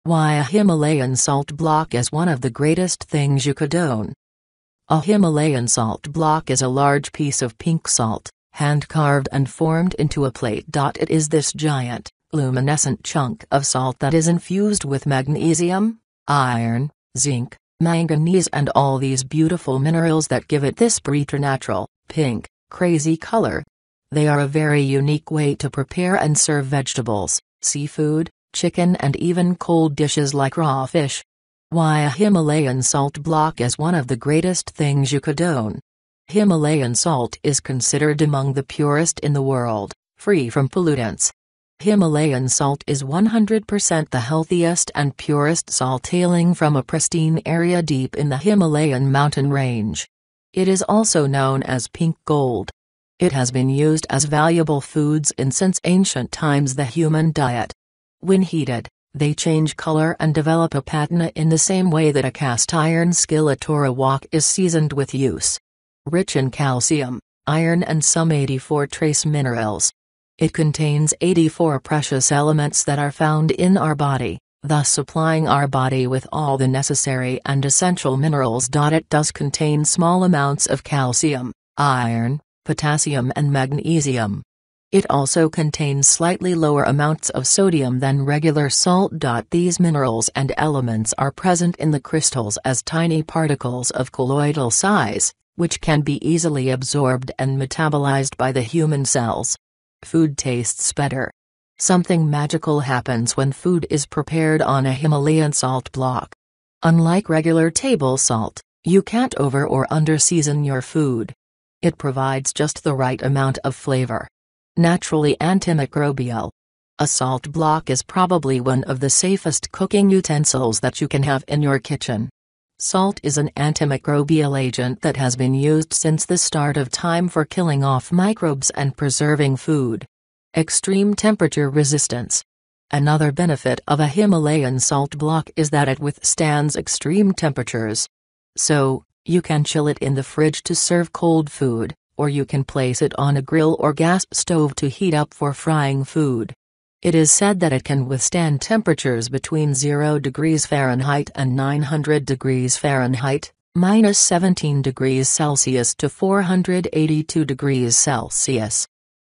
Why a Himalayan salt block is one of the greatest things you could own. A Himalayan salt block is a large piece of pink salt, hand-carved and formed into a plate. It is this giant, luminescent chunk of salt that is infused with magnesium, iron, zinc, manganese and all these beautiful minerals that give it this preternatural, pink, crazy color. They are a very unique way to prepare and serve vegetables, seafood, chicken and even cold dishes like raw fish. Why a Himalayan salt block is one of the greatest things you could own. Himalayan salt is considered among the purest in the world, free from pollutants. Himalayan salt is 100% the healthiest and purest salt hailing from a pristine area deep in the Himalayan mountain range. It is also known as pink gold. It has been used as valuable foods since ancient times the human diet. When heated, they change color and develop a patina in the same way that a cast iron skillet or a wok is seasoned with use. Rich in calcium, iron and some 84 trace minerals. It contains 84 precious elements that are found in our body, thus supplying our body with all the necessary and essential minerals. It does contain small amounts of calcium, iron, potassium and magnesium. It also contains slightly lower amounts of sodium than regular salt. These minerals and elements are present in the crystals as tiny particles of colloidal size, which can be easily absorbed and metabolized by the human cells. Food tastes better. Something magical happens when food is prepared on a Himalayan salt block. Unlike regular table salt, you can't over or under season your food. It provides just the right amount of flavor. Naturally antimicrobial. A salt block is probably one of the safest cooking utensils that you can have in your kitchen. Salt is an antimicrobial agent that has been used since the start of time for killing off microbes and preserving food. Extreme temperature resistance. Another benefit of a Himalayan salt block is that it withstands extreme temperatures. So, you can chill it in the fridge to serve cold food, or you can place it on a grill or gas stove to heat up for frying food. It is said that it can withstand temperatures between 0 degrees Fahrenheit and 900 degrees Fahrenheit, minus 17 degrees Celsius to 482 degrees Celsius.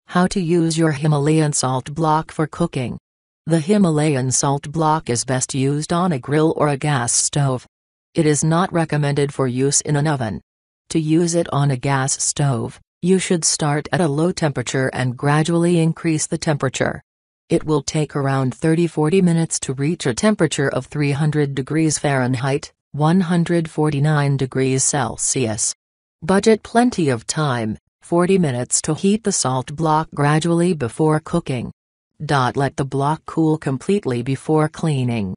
How to use your Himalayan salt block for cooking. The Himalayan salt block is best used on a grill or a gas stove. It is not recommended for use in an oven. To use it on a gas stove, you should start at a low temperature and gradually increase the temperature. It will take around 30-40 minutes to reach a temperature of 300 degrees Fahrenheit, 149 degrees Celsius. Budget plenty of time, 40 minutes to heat the salt block gradually before cooking. Let the block cool completely before cleaning.